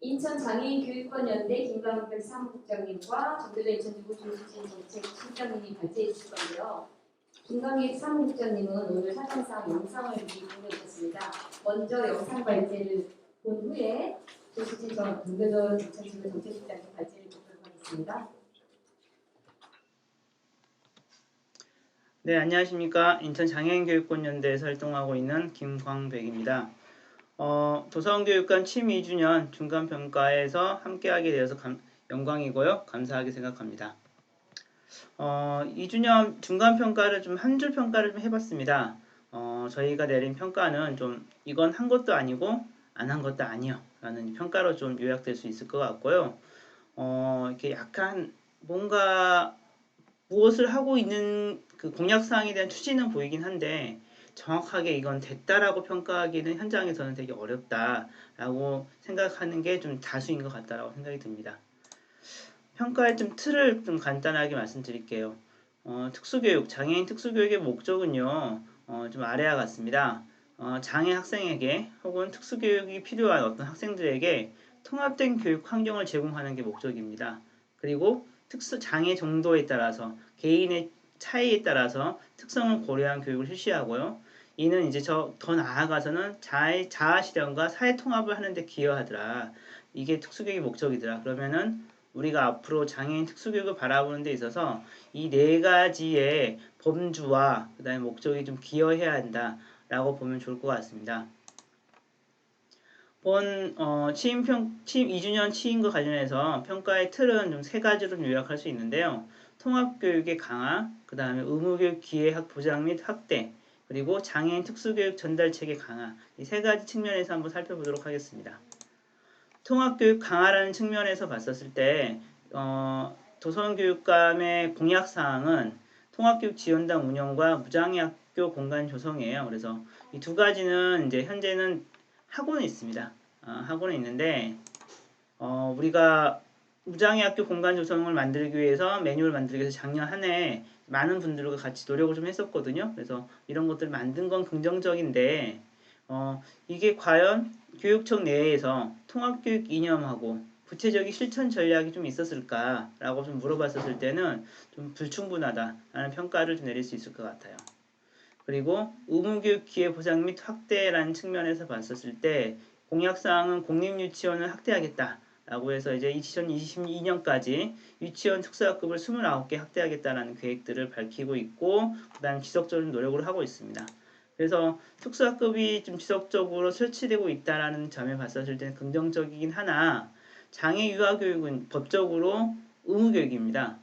인천장애인교육권연대 김광백 사무국장님과 정교조 인천지구 조수진 정책실장님이 발제해 주실 건데요. 김광백 사무국장님은 오늘 사정상 영상을 미리 보내주셨습니다. 먼저 영상 발제를 본 후에 조수진 정교조 인천지구 정책실장님 발제를 듣도록 하겠습니다. 네, 안녕하십니까. 인천장애인교육권연대에서 활동하고 있는 김광백입니다. 도서관교육관 취임 2주년 중간평가에서 함께하게 되어서 영광이고요. 감사하게 생각합니다. 2주년 중간평가를 한 줄 평가를 좀 해봤습니다. 저희가 내린 평가는 좀 이건 한 것도 아니고 안 한 것도 아니요 라는 평가로 좀 요약될 수 있을 것 같고요. 이렇게 약간 뭔가 무엇을 하고 있는 그 공약사항에 대한 추진은 보이긴 한데 정확하게 이건 됐다라고 평가하기는 현장에서는 되게 어렵다라고 생각하는 게 좀 다수인 것 같다라고 생각이 듭니다. 평가의 좀 틀을 좀 간단하게 말씀드릴게요. 특수교육, 장애인 특수교육의 목적은요, 좀 아래와 같습니다. 장애 학생에게 혹은 특수교육이 필요한 어떤 학생들에게 통합된 교육 환경을 제공하는 게 목적입니다. 그리고 장애 정도에 따라서 개인의 차이에 따라서 특성을 고려한 교육을 실시하고요. 이는 이제 더 나아가서는 자아 실현과 사회 통합을 하는데 기여하더라. 이게 특수교육의 목적이더라. 그러면은 우리가 앞으로 장애인 특수교육을 바라보는 데 있어서 이 네 가지의 범주와 그 다음에 목적이 좀 기여해야 한다라고 보면 좋을 것 같습니다. 취임 2주년 취임과 관련해서 평가의 틀은 좀 세 가지로 요약할 수 있는데요. 통합교육의 강화, 그 다음에 의무교육 기회학 보장 및 확대, 그리고 장애인 특수교육 전달체계 강화, 이 세 가지 측면에서 한번 살펴보도록 하겠습니다. 통합교육 강화라는 측면에서 봤었을 때 도서관교육감의 공약사항은 통합교육 지원단 운영과 무장애 학교 공간 조성이에요. 그래서 이 두 가지는 이제 현재는 하고는 있습니다. 하고는 있는데 우리가 무장애 학교 공간 조성을 만들기 위해서 매뉴얼 만들기 위해서 작년 한 해 많은 분들과 같이 노력을 좀 했었거든요. 그래서 이런 것들을 만든 건 긍정적인데 이게 과연 교육청 내에서 통합교육 이념하고 구체적인 실천 전략이 좀 있었을까라고 좀 물어봤었을 때는 좀 불충분하다라는 평가를 좀 내릴 수 있을 것 같아요. 그리고 의무교육 기회 보장 및 확대라는 측면에서 봤었을 때 공약사항은 공립유치원을 확대하겠다라고 해서 이제 2022년까지 유치원 특수학급을 29개 확대하겠다라는 계획들을 밝히고 있고 그다음 지속적인 노력을 하고 있습니다. 그래서 특수학급이 좀 지속적으로 설치되고 있다라는 점에 봤었을 때는 긍정적이긴 하나 장애 유아교육은 법적으로 의무교육입니다.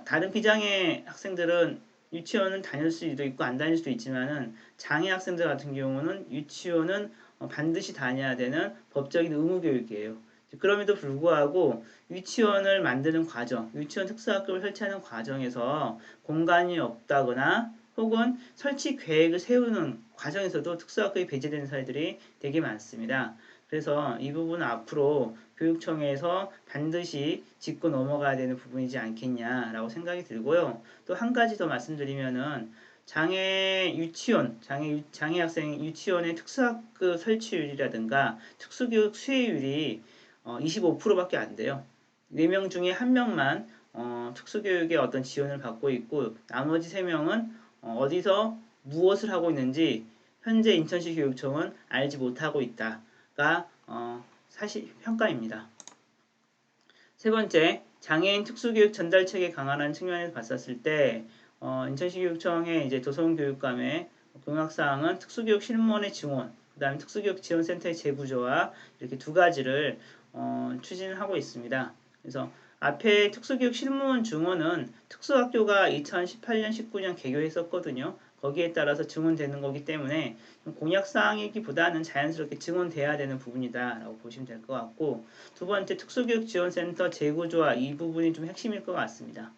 다른 비장애 학생들은 유치원은 다닐 수도 있고 안 다닐 수도 있지만은 장애 학생들 같은 경우는 유치원은 반드시 다녀야 되는 법적인 의무교육이에요. 그럼에도 불구하고 유치원을 만드는 과정, 유치원 특수학급을 설치하는 과정에서 공간이 없다거나 혹은 설치 계획을 세우는 과정에서도 특수학급이 배제되는 사례들이 되게 많습니다. 그래서 이 부분은 앞으로 교육청에서 반드시 짚고 넘어가야 되는 부분이지 않겠냐라고 생각이 들고요. 또 한 가지 더 말씀드리면은 장애 학생 유치원의 특수학급 설치율이라든가 특수교육 수혜율이 25%밖에 안 돼요. 4명 중에 1명만 특수교육의 어떤 지원을 받고 있고 나머지 3명은 어디서 무엇을 하고 있는지 현재 인천시 교육청은 알지 못하고 있다가 사실 평가입니다. 세 번째, 장애인 특수교육 전달체계 강화라는 측면에서 봤었을 때 인천시 교육청의 이제 도서관교육감의 공약사항은 특수교육 실무원의 증원, 그 다음에 특수교육 지원센터의 재구조와 이렇게 두 가지를 추진을 하고 있습니다. 그래서 앞에 특수교육 실무원 증원은 특수학교가 2018년, 19년 개교했었거든요. 거기에 따라서 증원되는 거기 때문에 공약사항이기보다는 자연스럽게 증원돼야 되는 부분이다라고 보시면 될 것 같고 두 번째 특수교육지원센터 재구조화 이 부분이 좀 핵심일 것 같습니다.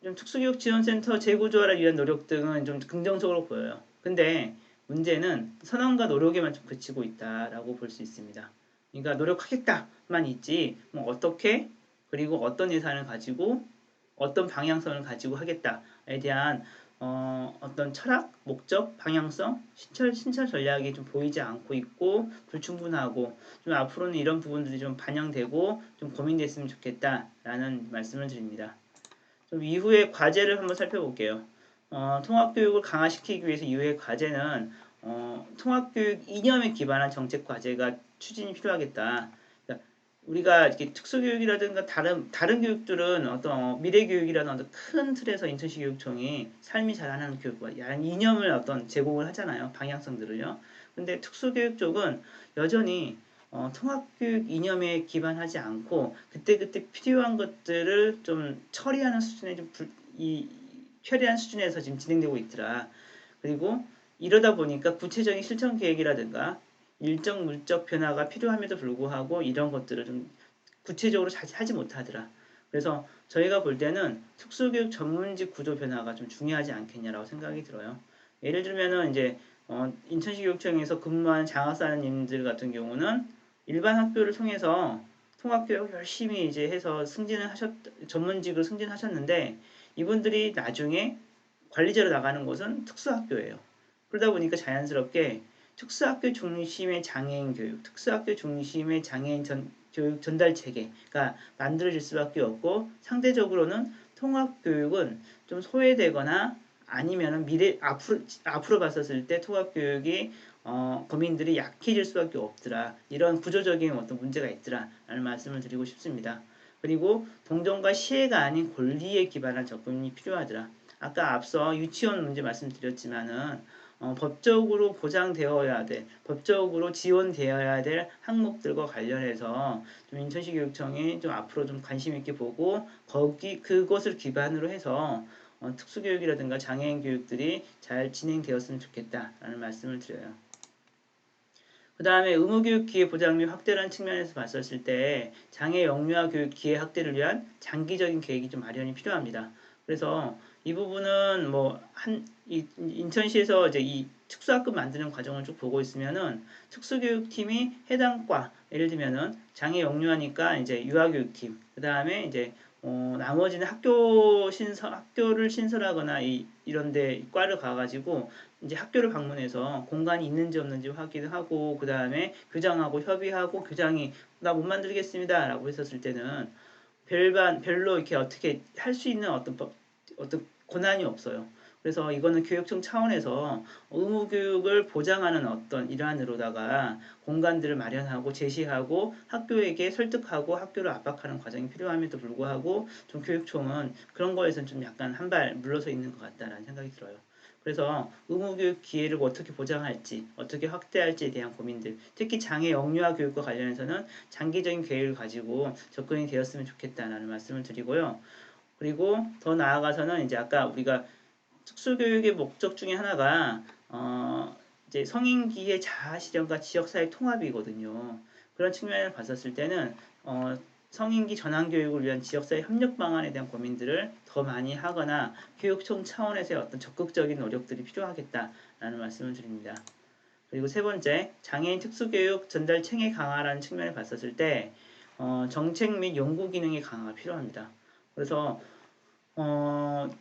좀 특수교육지원센터 재구조화를 위한 노력 등은 좀 긍정적으로 보여요. 근데 문제는 선언과 노력에만 좀 그치고 있다라고 볼 수 있습니다. 그러니까 노력하겠다만 있지 뭐 어떻게 그리고 어떤 예산을 가지고 어떤 방향성을 가지고 하겠다에 대한 어떤 철학, 목적, 방향성, 신철 전략이 좀 보이지 않고 있고 불충분하고 좀 앞으로는 이런 부분들이 좀 반영되고 좀 고민됐으면 좋겠다라는 말씀을 드립니다. 좀 이후에 과제를 한번 살펴볼게요. 통합교육을 강화시키기 위해서 이후의 과제는 통합교육 이념에 기반한 정책 과제가 추진이 필요하겠다. 그러니까 우리가 이렇게 특수교육이라든가 다른 교육들은 어떤 미래교육이라는 어떤 큰 틀에서 인천시 교육청이 삶이 자라나는 교육과 야한 이념을 어떤 제공을 하잖아요. 방향성들을요. 근데 특수교육 쪽은 여전히 통합교육 이념에 기반하지 않고 그때그때 필요한 것들을 좀 처리하는 수준에 처리하는 수준에서 지금 진행되고 있더라. 그리고 이러다 보니까 구체적인 실천 계획이라든가 일정 물적 변화가 필요함에도 불구하고 이런 것들을 좀 구체적으로 하지 못하더라. 그래서 저희가 볼 때는 특수교육 전문직 구조 변화가 좀 중요하지 않겠냐라고 생각이 들어요. 예를 들면은 이제 인천시 교육청에서 근무하는 장학사님들 같은 경우는 일반 학교를 통해서 통합교육을 열심히 이제 해서 전문직으로 승진하셨는데 이분들이 나중에 관리자로 나가는 곳은 특수학교예요. 그러다 보니까 자연스럽게 특수학교 중심의 장애인 교육, 특수학교 중심의 장애인 교육 전달 체계가 만들어질 수밖에 없고 상대적으로는 통합교육은 좀 소외되거나 아니면은 앞으로 봤었을 때 통합교육이 거민들이 약해질 수밖에 없더라. 이런 구조적인 어떤 문제가 있더라라는 말씀을 드리고 싶습니다. 그리고 동정과 시혜가 아닌 권리에 기반한 접근이 필요하더라. 아까 앞서 유치원 문제 말씀드렸지만은 법적으로 보장되어야 될, 법적으로 지원되어야 될 항목들과 관련해서 좀 인천시 교육청이 좀 앞으로 좀 관심 있게 보고 그것을 기반으로 해서 특수교육이라든가 장애인 교육들이 잘 진행되었으면 좋겠다라는 말씀을 드려요. 그 다음에 의무교육 기회 보장 및 확대라는 측면에서 봤었을 때 장애 영유아 교육 기회 확대를 위한 장기적인 계획이 좀 마련이 필요합니다. 그래서 이 부분은 인천시에서 이제 이 특수학급 만드는 과정을 쭉 보고 있으면은 특수교육팀이 해당 과, 예를 들면은 장애 영유아니까 이제 유아교육팀, 그 다음에 이제 나머지는 학교를 신설하거나 이런데 과를 가가지고 이제 학교를 방문해서 공간이 있는지 없는지 확인하고 그 다음에 교장하고 협의하고 교장이 나 못 만들겠습니다 라고 했었을 때는 별로 이렇게 어떻게 할 수 있는 어떤 권한이 없어요. 그래서 이거는 교육청 차원에서 의무교육을 보장하는 어떤 일환으로다가 공간들을 마련하고 제시하고 학교에게 설득하고 학교를 압박하는 과정이 필요함에도 불구하고 좀 교육청은 그런 거에서는 좀 약간 한 발 물러서 있는 것 같다라는 생각이 들어요. 그래서 의무교육 기회를 어떻게 보장할지, 어떻게 확대할지에 대한 고민들, 특히 장애 영유아 교육과 관련해서는 장기적인 계획을 가지고 접근이 되었으면 좋겠다라는 말씀을 드리고요. 그리고 더 나아가서는 이제 아까 우리가 특수교육의 목적 중에 하나가 이제 성인기의 자아실현과 지역사회 통합이거든요. 그런 측면을 봤었을 때는 성인기 전환교육을 위한 지역사회 협력 방안에 대한 고민들을 더 많이 하거나 교육청 차원에서의 어떤 적극적인 노력들이 필요하겠다라는 말씀을 드립니다. 그리고 세 번째, 장애인 특수교육 전달 체계 강화라는 측면을 봤었을 때 정책 및 연구 기능의 강화가 필요합니다. 그래서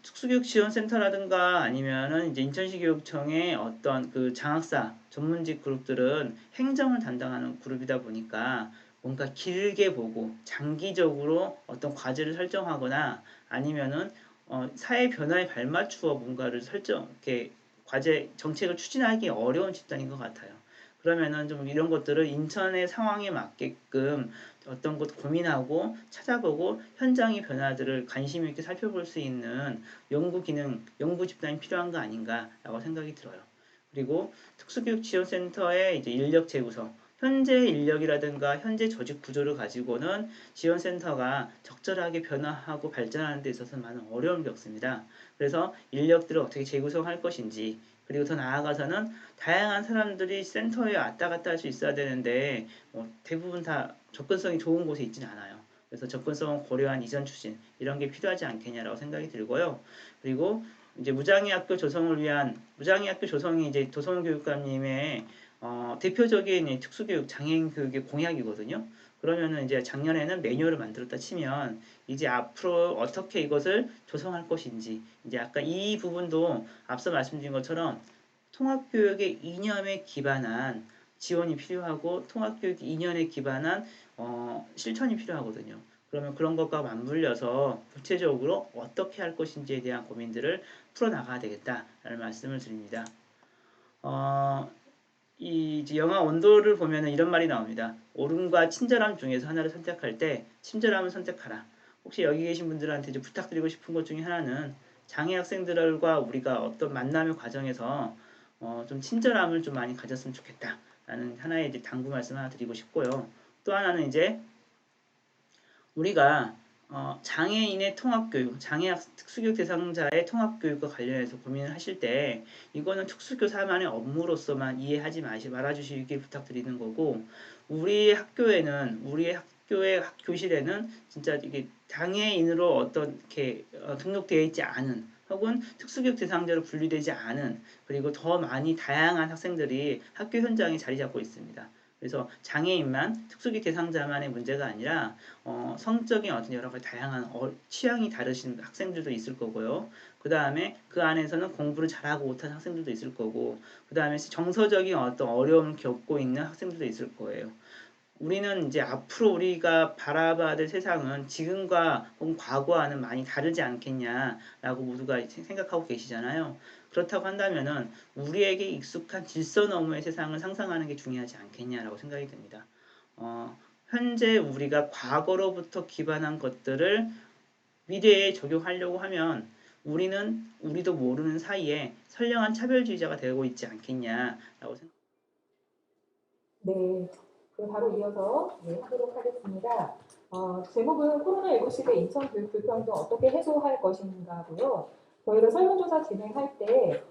특수교육 지원센터라든가 아니면은 이제 인천시 교육청의 어떤 그 장학사 전문직 그룹들은 행정을 담당하는 그룹이다 보니까 뭔가 길게 보고 장기적으로 어떤 과제를 설정하거나 아니면은 사회 변화에 발맞추어 뭔가를 이렇게 과제 정책을 추진하기 어려운 집단인 것 같아요. 그러면은 좀 이런 것들을 인천의 상황에 맞게끔 어떤 것 고민하고 찾아보고 현장의 변화들을 관심 있게 살펴볼 수 있는 연구 기능, 연구 집단이 필요한 거 아닌가라고 생각이 들어요. 그리고 특수교육 지원센터의 이제 인력 재구성, 현재 인력이라든가 현재 조직 구조를 가지고는 지원센터가 적절하게 변화하고 발전하는 데 있어서 많은 어려움을 겪습니다. 그래서 인력들을 어떻게 재구성할 것인지, 그리고 더 나아가서는 다양한 사람들이 센터에 왔다 갔다 할 수 있어야 되는데 대부분 다 접근성이 좋은 곳에 있지는 않아요. 그래서 접근성을 고려한 이전 추진 이런 게 필요하지 않겠냐라고 생각이 들고요. 그리고 이제 무장애 학교 조성이 이제 도성훈 교육감님의 대표적인 특수교육 장애인 교육의 공약이거든요. 그러면은 이제 작년에는 매뉴얼을 만들었다 치면 이제 앞으로 어떻게 이것을 조성할 것인지 이제 아까 이 부분도 앞서 말씀드린 것처럼 통합교육의 이념에 기반한 지원이 필요하고 통합교육 이념에 기반한 실천이 필요하거든요. 그러면 그런 것과 맞물려서 구체적으로 어떻게 할 것인지에 대한 고민들을 풀어나가야 되겠다라는 말씀을 드립니다. 이 이제 영화 온도를 보면은 이런 말이 나옵니다. 옳음과 친절함 중에서 하나를 선택할 때 친절함을 선택하라. 혹시 여기 계신 분들한테 이제 부탁드리고 싶은 것 중에 하나는 장애 학생들과 우리가 어떤 만남의 과정에서 좀 친절함을 좀 많이 가졌으면 좋겠다라는 하나의 이제 당부 말씀 하나 드리고 싶고요. 또 하나는 이제 우리가 장애인의 통합교육, 장애학 특수교육 대상자의 통합교육과 관련해서 고민을 하실 때 이거는 특수교사만의 업무로서만 이해하지 말아주시길 부탁드리는 거고 우리 학교에는 우리 학교의 교실에는 진짜 이게 장애인으로 어떤 이렇게 등록되어 있지 않은 혹은 특수교육 대상자로 분류되지 않은 그리고 더 많이 다양한 학생들이 학교 현장에 자리 잡고 있습니다. 그래서 장애인만 특수교육 대상자만의 문제가 아니라 성적인 어떤 여러 가지 다양한 취향이 다르신 학생들도 있을 거고요. 그 다음에 그 안에서는 공부를 잘하고 못하는 학생들도 있을 거고 그 다음에 정서적인 어떤 어려움을 겪고 있는 학생들도 있을 거예요. 우리는 이제 앞으로 우리가 바라봐야 될 세상은 지금과 혹은 과거와는 많이 다르지 않겠냐라고 모두가 생각하고 계시잖아요. 그렇다고 한다면은 우리에게 익숙한 질서 너머의 세상을 상상하는 게 중요하지 않겠냐라고 생각이 듭니다. 현재 우리가 과거로부터 기반한 것들을 미래에 적용하려고 하면 우리는 우리도 모르는 사이에 선량한 차별주의자가 되고 있지 않겠냐라고 생각합니다. 네, 그럼 바로 이어서 하도록 하겠습니다. 제목은 코로나19 시대 인천 교육 불평등 어떻게 해소할 것인가고요. 저희가 설문조사 진행할 때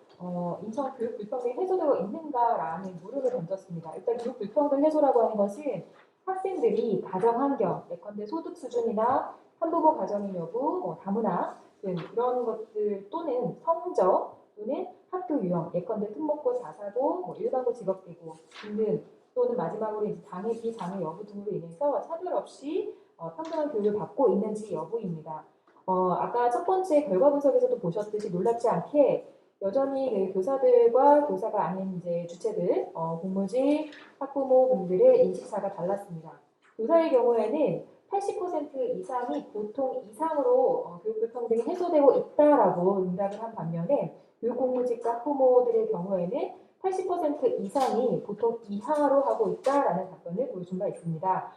인천 교육 불평등이 해소되고 있는가라는 물음을 던졌습니다. 일단 교육 불평등 해소라고 하는 것은 학생들이 가정 환경, 예컨대 소득 수준이나 한부모 가정인 여부, 다문화 등 이런 것들 또는 성적 또는 학교 유형, 예컨대 특목고, 자사고, 일반고, 직업계고 등등 또는 마지막으로 이제 장애, 비장애 여부 등으로 인해서 차별 없이 평등한 교육을 받고 있는지 여부입니다. 아까 첫 번째 결과 분석에서도 보셨듯이 놀랍지 않게 여전히 교사들과 교사가 아닌 이제 주체들, 공무직, 학부모 분들의 인식사가 달랐습니다. 교사의 경우에는 80% 이상이 보통 이상으로 교육 불평등이 해소되고 있다라고 응답을 한 반면에 교육공무직과 학부모들의 경우에는 80% 이상이 보통 이하로 하고 있다라는 답변을 보여준 바 있습니다.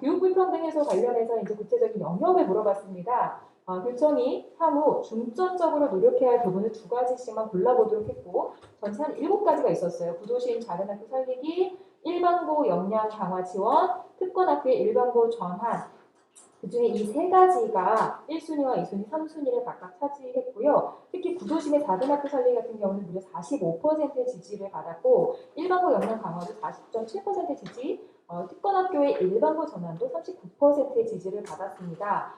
교육 불평등 해소 관련해서 이제 구체적인 영역을 물어봤습니다. 교청이 향후 중점적으로 노력해야 할 부분을 2가지씩만 골라보도록 했고 전체 한 7가지가 있었어요. 구도시인 작은 학교 살리기, 일반고 역량 강화 지원, 특권학교의 일반고 전환. 그중에 이 3가지가 1순위와 2순위, 3순위를 각각 차지했고요. 특히 구도심의 작은 학교 살리기 같은 경우는 무려 45%의 지지를 받았고 일반고 역량 강화도 40.7% 지지, 특권학교의 일반고 전환도 39%의 지지를 받았습니다.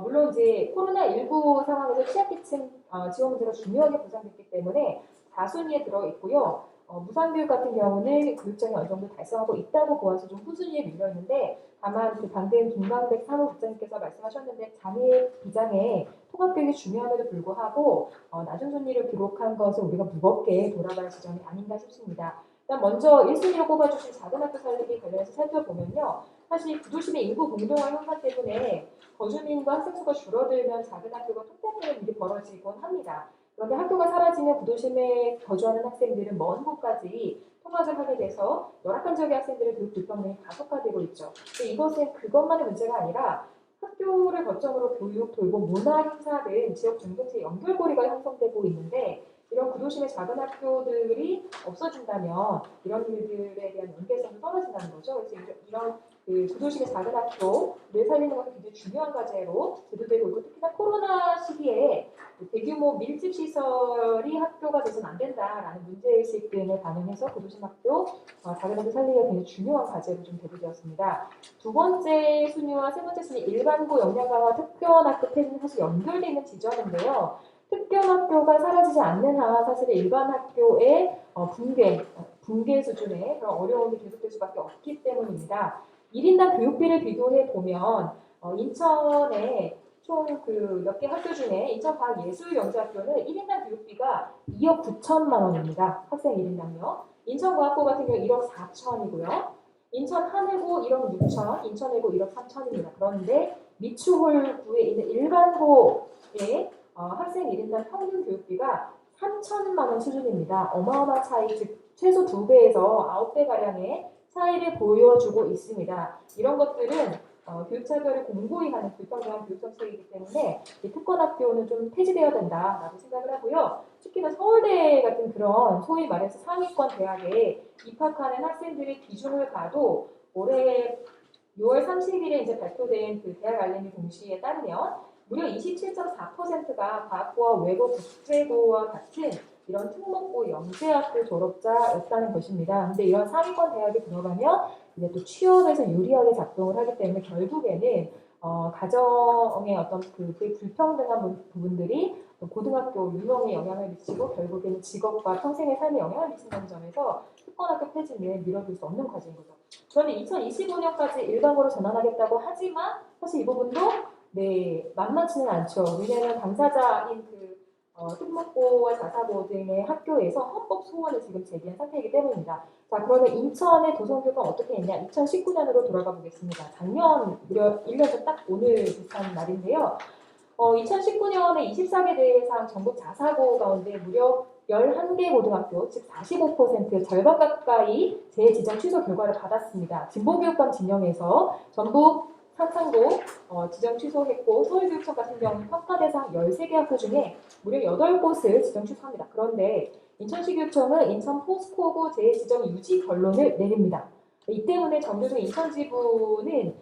물론 이제 코로나19 상황에서 취약계층 지원제가 중요하게 보장됐기 때문에 4순위에 들어있고요. 무상교육 같은 경우는 교육청이 어느 정도 달성하고 있다고 보아서 좀 후순위에 밀려있는데 다만 방금 김광백 사무국장님께서 말씀하셨는데 장애, 비장애, 통합교육이 중요함에도 불구하고 낮은 순위를 기록한 것을 우리가 무겁게 돌아갈 지점이 아닌가 싶습니다. 일단 먼저 1순위로 꼽아주신 작은 학교 살리기 관련해서 살펴보면요. 사실 구도심의 인구 공동화 현상 때문에 거주민과 학생 수가 줄어들면 작은 학교가 통폐합되는 일이 벌어지곤 합니다. 그런데 학교가 사라지면 구도심에 거주하는 학생들은 먼 곳까지 통학을 하게 돼서 열악한 지역의 학생들의 교육 불평등이 가속화되고 있죠. 근데 이것은 그것만의 문제가 아니라 학교를 거점으로 교육, 돌봄, 문화 행사 등 지역 공동체 연결고리가 형성되고 있는데 이런 구도심의 작은 학교들이 없어진다면 이런 일들에 대한 연계성이 떨어진다는 거죠. 그래서 이런 구도심의 작은 학교를 살리는 것이 굉장히 중요한 과제로 제도되고 있고 특히나 코로나 시기에 대규모 밀집 시설이 학교가 돼서는 안 된다라는 문제의식 등을 반영해서 구도심 학교, 작은 학교 살리기가 굉장히 중요한 과제로 좀 대두되었습니다. 2번째 순위와 3번째 순위 일반고 역량 강화 특별학교 폐지는 사실 연결되어 있는 지점인데요. 특별학교가 사라지지 않는 한 사실 일반 학교의 붕괴 수준의 그런 어려움이 계속될 수밖에 없기 때문입니다. 1인당 교육비를 비교해 보면 인천에 총 그 몇 개 학교 중에 인천과학예술영재학교는 1인당 교육비가 2억 9천만 원입니다. 학생 1인당요. 인천과학고 같은 경우 1억 4천이고요. 인천 하늘고 1억 6천, 인천외고 1억 3천입니다. 그런데 미추홀구에 있는 일반고의 학생 1인당 평균 교육비가 3천만 원 수준입니다. 어마어마한 차이, 즉 최소 2배에서 9배가량의 차이를 보여주고 있습니다. 이런 것들은 교육차별을 공고히 하는 불평등한 교육 정책이기 때문에 이 특권학교는 좀 폐지되어야 된다라고 생각을 하고요. 특히나 서울대 같은 그런 소위 말해서 상위권 대학에 입학하는 학생들의 비중을 봐도 올해 6월 30일에 이제 발표된 그 대학 알림이 공시에 따르면 무려 27.4%가 과학고와 외고 국제고와 같은 이런 특목고 영재학교 졸업자였다는 것입니다. 근데 이런 상위권 대학에 들어가면 이제 또 취업에서 유리하게 작동을 하기 때문에 결국에는 가정의 어떤 그 불평등한 부분들이 고등학교 유형에 영향을 미치고 결국에는 직업과 평생의 삶에 영향을 미친다는 점에서 특권학교 폐지는 미뤄둘 수 없는 과제인 거죠. 그런데 2025년까지 일반고로 전환하겠다고 하지만 사실 이 부분도 만만치는 않죠. 왜냐하면 당사자인 특목고와 자사고 등의 학교에서 헌법 소원을 지금 제기한 상태이기 때문입니다. 자, 그러면 인천의 도성교육은 어떻게 했냐? 2019년으로 돌아가 보겠습니다. 작년 무려 1년 전 딱 오늘 비슷한 날인데요. 2019년에 24개 대상 전국 자사고 가운데 무려 11개 고등학교, 즉 45% 절반 가까이 재지정 취소 결과를 받았습니다. 진보교육감 진영에서 전북 상산고 지정 취소했고 서울교육청 같은 경우는 평가 대상 13개 학교 중에 무려 8곳을 지정 취소합니다. 그런데 인천시교육청은 인천 포스코고 재지정 유지 결론을 내립니다. 이 때문에 정교조 인천지부는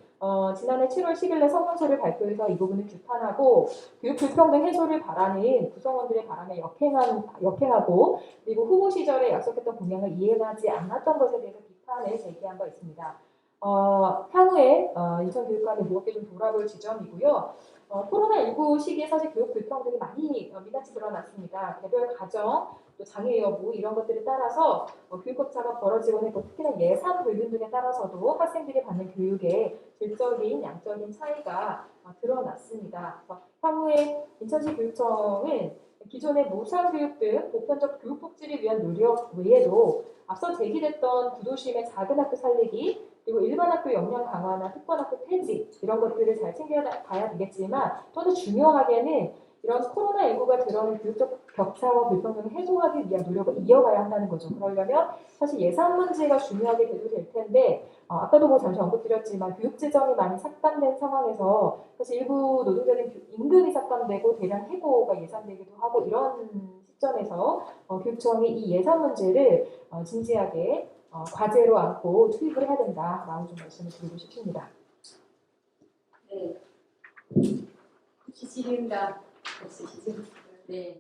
지난해 7월 10일에 성명서를 발표해서 이 부분을 규탄하고 교육 불평등 해소를 바라는 구성원들의 바람에 역행하고 그리고 후보 시절에 약속했던 공약을 이행하지 않았던 것에 대해서 비판을 제기한 바 있습니다. 향후에 인천교육감이 무겁게 좀 돌아볼 지점이고요. 코로나19 시기에 사실 교육 불평등이 많이 민낯이 드러났습니다. 개별 가정, 또 장애 여부 이런 것들에 따라서 교육 격차가 벌어지곤 했고 특히나 예산 불균 등에 따라서도 학생들이 받는 교육의 질적인 양적인 차이가 드러났습니다. 향후에 인천시 교육청은 기존의 무상교육 등 보편적 교육 복지를 위한 노력 외에도 앞서 제기됐던 구도심의 작은 학교 살리기 그리고 일반 학교 역량 강화나 특권학교 폐지 이런 것들을 잘 챙겨가야 되겠지만 또 더 중요하게는 이런 코로나19가 드러낸 교육적 격차와 불평등을 해소하기 위한 노력을 이어가야 한다는 거죠. 그러려면 사실 예산 문제가 중요하게 대두될 텐데 아까도 잠시 언급드렸지만 교육재정이 많이 삭감된 상황에서 사실 일부 노동자들은 임금이 삭감되고 대량 해고가 예상되기도 하고 이런 시점에서 교육청이 이 예산 문제를 진지하게 과제로 안고 투입을 해야 된다라고 좀 말씀을 드리고 싶습니다. 네. 지지리응답 없으시죠? 네.